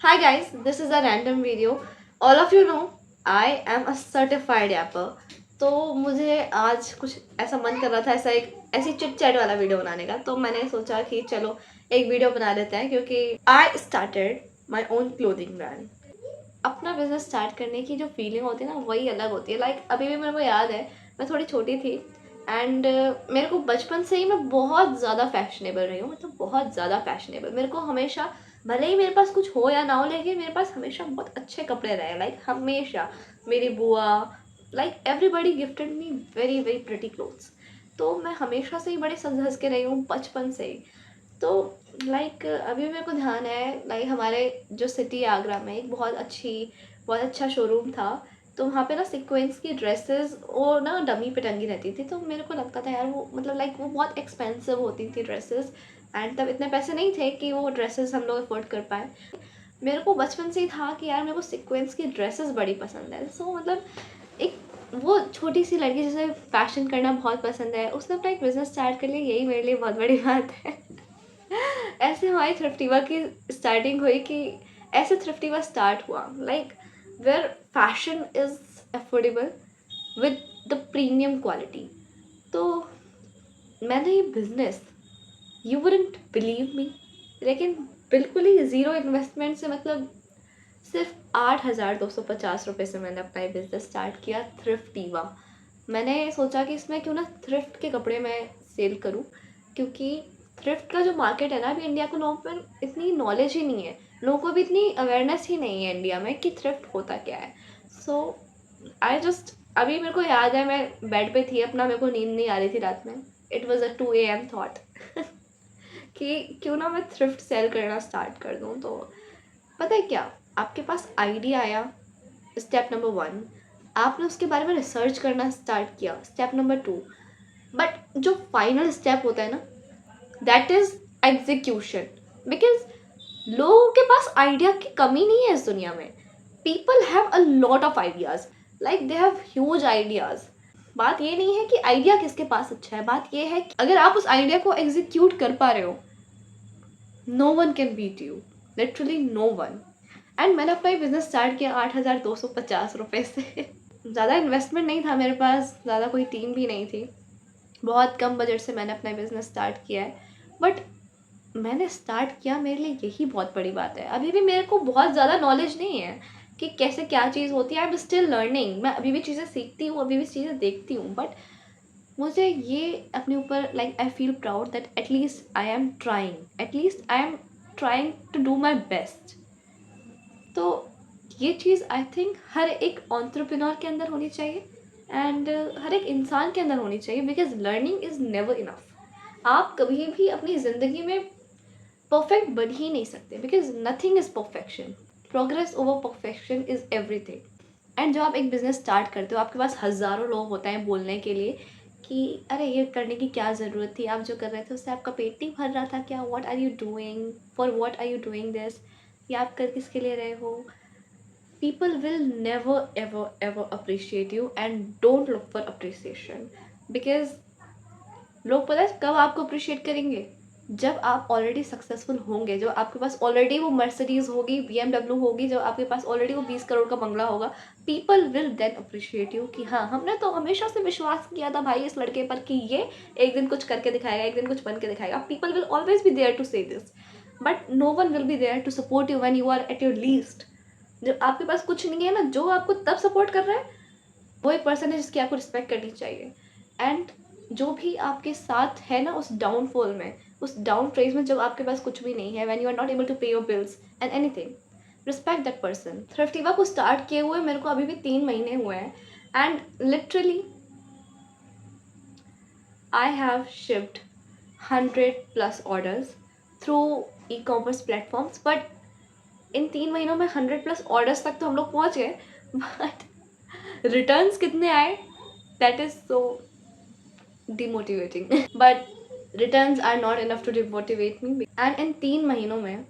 Hi guys, this is a random video. All of you know I am a certified yapper. तो मुझे आज कुछ ऐसा मन कर रहा था ऐसी चिट चैट वाला वीडियो बनाने का, तो मैंने सोचा कि चलो एक वीडियो बना लेते हैं क्योंकि I started my own clothing brand. अपना बिजनेस स्टार्ट करने की जो फीलिंग होती है ना वही अलग होती है। अभी भी मेरे को याद है, मैं थोड़ी छोटी थी एंड मेरे को बचपन से ही मैं बहुत ज़्यादा फैशनेबल रही हूँ, मतलब बहुत ज़्यादा फैशनेबल। मेरे को हमेशा, भले ही मेरे पास कुछ हो या ना हो, लेकिन मेरे पास हमेशा बहुत अच्छे कपड़े रहे। हमेशा मेरी बुआ, everybody gifted me very very pretty clothes. तो मैं हमेशा से ही बड़े सज धज के रही हूँ बचपन से ही। तो अभी मेरे को ध्यान है, हमारे जो सिटी आगरा में एक बहुत अच्छा शोरूम था। तो वहाँ पे ना सीक्वेंस की ड्रेसेस और ना डमी पे टंगी रहती थी। तो मेरे को लगता था यार वो वो बहुत एक्सपेंसिव होती थी ड्रेसेस। एंड तब इतने पैसे नहीं थे कि वो ड्रेसेस हम लोग अफोर्ड कर पाए। मेरे को बचपन से ही था कि यार मेरे को सीक्वेंस की ड्रेसेस बड़ी पसंद है। एक वो छोटी सी लड़की जिसे फैशन करना बहुत पसंद है, उसने अपना एक बिज़नेस स्टार्ट कर लिया, यही मेरे लिए बहुत बड़ी बात है। ऐसे हमारी थ्रिफ्टिवा की स्टार्टिंग हुई कि ऐसे थ्रिफ्टिवा स्टार्ट हुआ, where fashion is affordable with the premium quality. तो मैंने ये business, you wouldn't believe me, लेकिन बिल्कुल ही ज़ीरो इन्वेस्टमेंट से, सिर्फ 8,250 रुपये से मैंने अपना ये बिज़नेस स्टार्ट किया, थ्रिफ्टिवा। मैंने सोचा कि इसमें क्यों ना थ्रिफ्ट के कपड़े मैं सेल करूं, क्योंकि थ्रिफ्ट का जो मार्केट है ना, अभी इंडिया को लोगों पर इतनी नॉलेज ही नहीं है, लोगों को भी इतनी अवेयरनेस ही नहीं है इंडिया में कि थ्रिफ्ट होता क्या है। सो आई जस्ट, अभी मेरे को याद है, मैं बेड पे थी अपना, मेरे को नींद नहीं आ रही थी रात में। It was a 2 AM thought कि क्यों ना मैं थ्रिफ्ट सेल करना स्टार्ट कर दूँ। तो पता है क्या, आपके पास आइडिया आया, स्टेप नंबर 1, आपने उसके बारे में रिसर्च करना स्टार्ट किया, स्टेप नंबर 2, बट जो फाइनल स्टेप होता है ना, दैट इज एग्जीक्यूशन। बिकॉज लोगों के पास आइडिया की कमी नहीं है इस दुनिया में। People have a lot of ideas, they have huge ideas. बात ये नहीं है कि आइडिया किसके पास अच्छा है, बात ये है कि अगर आप उस आइडिया को एग्जीक्यूट कर पा रहे हो, no one can beat you, literally no one. And मैंने अपना ये बिज़नेस स्टार्ट किया 8,250 रुपये से। ज़्यादा इन्वेस्टमेंट नहीं था मेरे पास, ज़्यादा कोई टीम भी नहीं थी, बहुत कम बजट से मैंने अपना बिज़नेस स्टार्ट किया है। बट मैंने स्टार्ट किया, मेरे लिए यही बहुत बड़ी बात है। अभी भी मेरे को बहुत ज़्यादा नॉलेज नहीं है कि कैसे क्या चीज़ होती है। आई एम स्टिल लर्निंग, मैं अभी भी चीज़ें सीखती हूँ, अभी भी चीज़ें देखती हूँ। बट मुझे ये अपने ऊपर, I feel proud that at least I am trying to do my best. तो ये चीज़ आई थिंक हर एक एंटरप्रेन्योर के अंदर होनी चाहिए एंड हर एक इंसान के अंदर होनी चाहिए, because learning is never enough. आप कभी भी अपनी ज़िंदगी में परफेक्ट बन ही नहीं सकते, because nothing is perfection. Progress over perfection is everything. And जब आप एक बिज़नेस स्टार्ट करते हो, आपके पास हज़ारों लोग होते हैं बोलने के लिए कि अरे ये करने की क्या ज़रूरत थी, आप जो कर रहे थे उससे आपका पेट नहीं भर रहा था क्या, what are you doing, for what are you doing this, या आप कर किसके लिए रहे हो। People will never ever appreciate you, and don't look for appreciation, because लोग पता है कब आपको अप्रिशिएट करेंगे, जब आप ऑलरेडी सक्सेसफुल होंगे, जो आपके पास ऑलरेडी वो मर्सिडीज होगी, BMW होगी, जब आपके पास ऑलरेडी वो 20 करोड़ का बंगला होगा, people will then appreciate you कि हाँ, हमने तो हमेशा से विश्वास किया था भाई इस लड़के पर कि ये एक दिन कुछ करके दिखाएगा, एक दिन कुछ बन के दिखाएगा। People will always be there to say this, but no one will be there to support you when you are at your least. जब आपके पास कुछ नहीं है ना, जो आपको तब सपोर्ट कर रहा है वो एक पर्सन है जिसकी आपको रिस्पेक्ट करनी चाहिए। एंड जो भी आपके साथ है ना उस डाउनफॉल में, उस डाउन फेज में, जब आपके पास कुछ भी नहीं है, when you are not able to pay your bills and anything, respect that person. थ्रिफ्टिवा को स्टार्ट किए हुए मेरे को अभी भी 3 महीने हुए हैं, and literally I have shipped 100+ orders through e-commerce platforms. But इन 3 महीनों में 100+ ऑर्डर्स तक तो हम लोग पहुँच गए, बट रिटर्न्स कितने आए, that is so demotivating. But returns are not enough to demotivate me. And इन 3 महीनों में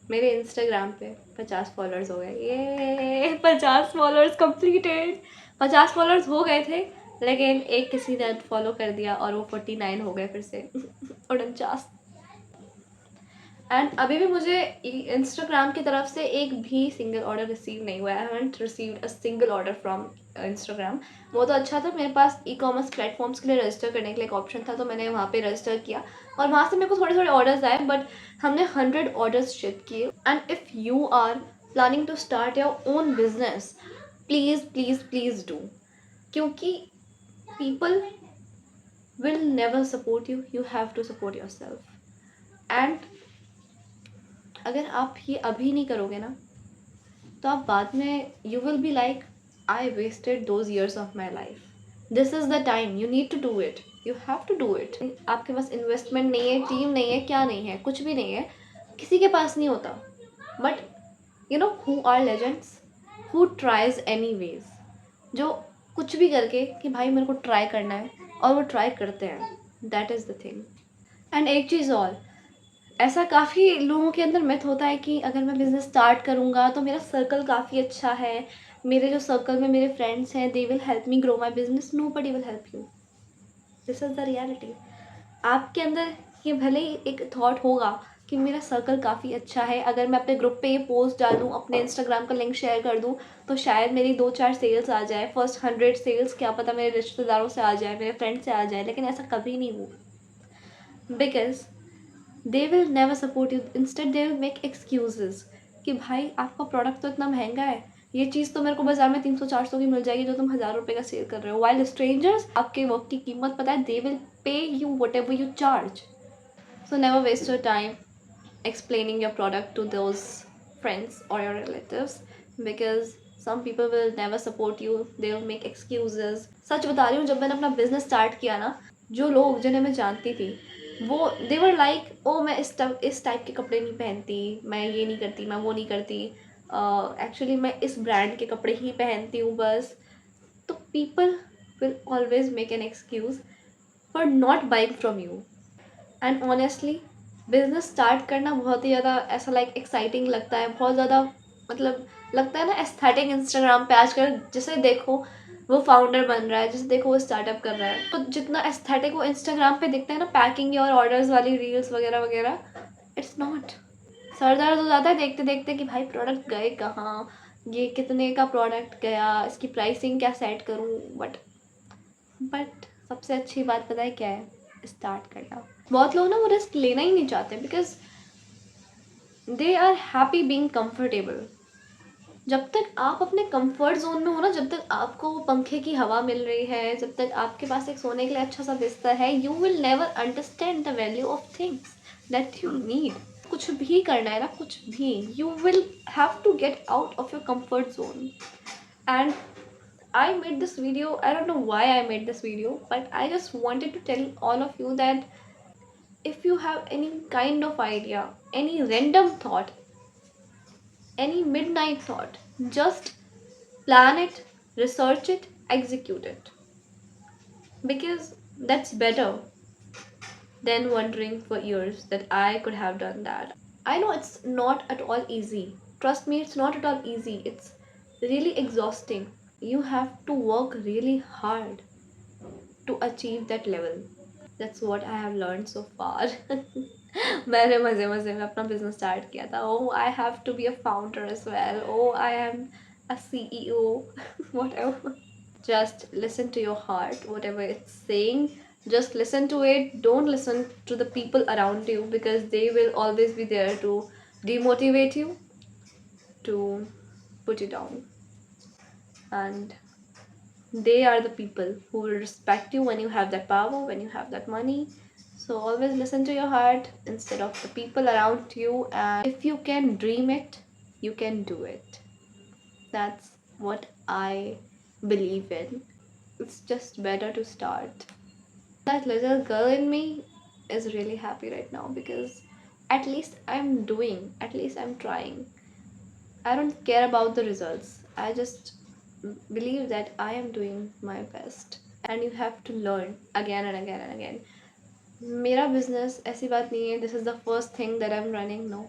मेरे इंस्टाग्राम पे 50 फॉलोअर्स हो गए। ये 50 फॉलोअर्स कंप्लीटेड। 50 फॉलोअर्स हो गए थे, लेकिन एक किसी ने अनफॉलो कर दिया और वो 49 हो गए फिर से। 49। एंड अभी भी मुझे इंस्टाग्राम की तरफ से एक भी सिंगल ऑर्डर रिसीव नहीं हुआ है। I haven't received a single order from Instagram. वो तो अच्छा था, मेरे पास ई कॉमर्स प्लेटफॉर्म्स के लिए रजिस्टर करने के लिए एक ऑप्शन था, तो मैंने वहाँ पे रजिस्टर किया और वहाँ से मेरे को थोड़े थोड़े ऑर्डर्स आए, बट हमने 100 ऑर्डर्स शिप किए। And if you are planning to start your own business, please please please do, क्योंकि people will never support you, you have to support yourself. And अगर आप ये अभी नहीं करोगे ना, तो आप बाद में you will be like, I wasted those years of my life. This is the time, you need to do it, you have to do it. आपके पास इन्वेस्टमेंट नहीं है, टीम नहीं है, क्या नहीं है, कुछ भी नहीं है, किसी के पास नहीं होता, but you know who are legends? Who tries anyways, जो कुछ भी करके कि भाई मेरे को ट्राई करना है और वो ट्राई करते हैं, that is the thing. And एक चीज़ और, ऐसा काफ़ी लोगों के अंदर मिथ होता है कि अगर मैं बिज़नेस स्टार्ट करूँगा तो मेरा सर्कल काफ़ी अच्छा है, मेरे जो सर्कल में मेरे फ्रेंड्स हैं they will help me grow my business. Nobody will help you, this is the reality. आपके अंदर ये भले ही एक थॉट होगा कि मेरा सर्कल काफ़ी अच्छा है, अगर मैं अपने ग्रुप पे ये पोस्ट डालूँ, अपने इंस्टाग्राम का लिंक शेयर कर दूँ, तो शायद मेरी 2-4 सेल्स आ जाए, फर्स्ट 100 सेल्स क्या पता मेरे रिश्तेदारों से आ जाए, मेरे फ्रेंड से आ जाए, लेकिन ऐसा कभी नहीं हुआ। Because they will never support you, instead they will make excuses कि भाई आपका प्रोडक्ट तो इतना महंगा है, ये चीज़ तो मेरे को बाजार में 300-400 की मिल जाएगी जो तुम 1000 रुपये का सेल कर रहे हो, वाइल स्ट्रेंजर्स आपके वर्क की कीमत पता है, they will pay you what ever you charge. So never waste your time explaining your product to those friends or your relatives, because some people will never support you, they will make excuses. सच बता रही हूँ, जब मैंने अपना business start किया ना, जो लोग जिन्हें मैं जानती थी वो they were like, ओ मैं इस टाइप के कपड़े नहीं पहनती, मैं ये नहीं करती, मैं वो नहीं करती, एक्चुअली मैं इस ब्रांड के कपड़े ही पहनती हूँ बस। तो people will always make an excuse for not buying from you. And honestly business start करना बहुत ही ज़्यादा ऐसा लाइक एक्साइटिंग लगता है, बहुत ज़्यादा मतलब लगता है ना एस्थेटिक। इंस्टाग्राम पे आजकल जिसे देखो वो फाउंडर बन रहा है, जिसे देखो वो स्टार्टअप कर रहा है, तो जितना एस्थेटिक वो इंस्टाग्राम पे दिखता है ना, पैकिंग और ऑर्डर्स वाली रील्स वगैरह वगैरह, इट्स नॉट। सर दर्द हो जाता है देखते देखते कि भाई प्रोडक्ट गए कहाँ, ये कितने का प्रोडक्ट गया, इसकी प्राइसिंग क्या सेट करूँ, बट सबसे अच्छी बात पता है क्या है? स्टार्ट करना। बहुत लोग ना वो रिस्क लेना ही नहीं चाहते, because they are happy being comfortable. जब तक आप अपने कंफर्ट जोन में हो ना, जब तक आपको पंखे की हवा मिल रही है, जब तक आपके पास एक सोने के लिए अच्छा सा बिस्तर है, you will never understand the value of things that you need. कुछ भी करना है ना, कुछ भी, you will have to get out of your comfort zone. And I made this video, I don't know why I made this video, but I just wanted to tell all of you that if you have any kind of idea, any random thought, any midnight thought, just plan it, research it, execute it, because that's better than wondering for years that I could have done that. I know it's not at all easy, trust me, it's not at all easy, it's really exhausting. You have to work really hard to achieve that level. That's what I have learned so far. मैंने मज़े मज़े में अपना business start किया था, oh I have to be a founder as well, oh I am a CEO, whatever. Just listen to your heart, whatever it's saying, just listen to it. Don't listen to the people around you, because they will always be there to demotivate you, to put you down, and they are the people who will respect you when you have that power, when you have that money. So always listen to your heart instead of the people around you, and if you can dream it, you can do it. That's what I believe in. It's just better to start. That little girl in me is really happy right now, because at least I'm doing, at least I'm trying. I don't care about the results. I just believe that I am doing my best, and you have to learn again and again and again. मेरा business ऐसी बात नहीं है, this is the first thing that I'm running, no.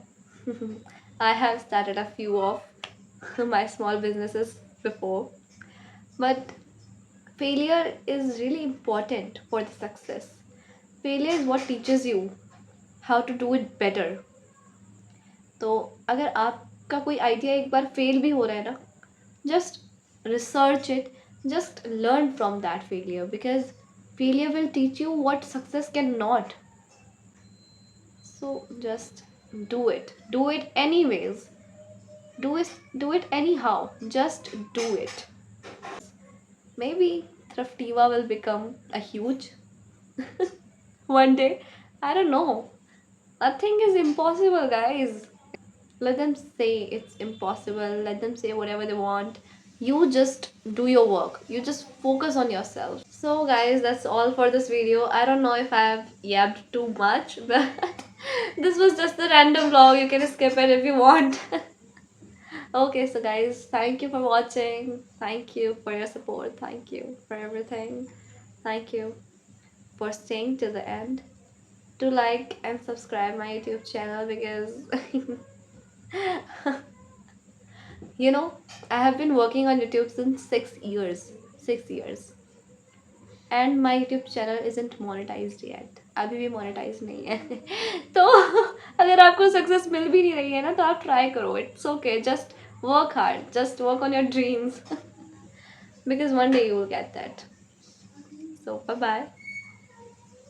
I have started a few of my small businesses before, but failure is really important for the success. Failure is what teaches you how to do it better. तो अगर आपका कोई idea एक बार fail भी हो रहा है ना, just research it, just learn from that failure, because failure will teach you what success cannot. So just do it anyways, do it anyhow, just do it. Maybe Thriftiva will become a huge one day. I don't know. Nothing is impossible, guys. Let them say it's impossible. Let them say whatever they want. You just do your work. You just focus on yourself. So, guys, that's all for this video. I don't know if I have yapped too much, but this was just a random vlog. You can skip it if you want. Okay, so guys, thank you for watching. Thank you for your support. Thank you for everything. Thank you for staying to the end. Do like and subscribe my YouTube channel, because you know, I have been working on YouTube since 6 years. 6 years. And my YouTube channel isn't monetized yet. अभी भी monetized नहीं है. तो अगर आपको success मिल भी नहीं रही है ना, तो आप try करो. It's okay. Just work hard. Just work on your dreams. Because one day you will get that. So bye bye.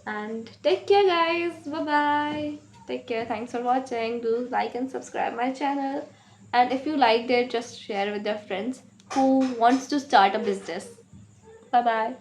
And take care, guys. Bye bye. Take care. Thanks for watching. Do like and subscribe my channel. And if you liked it, just share with your friends who wants to start a business. Bye bye.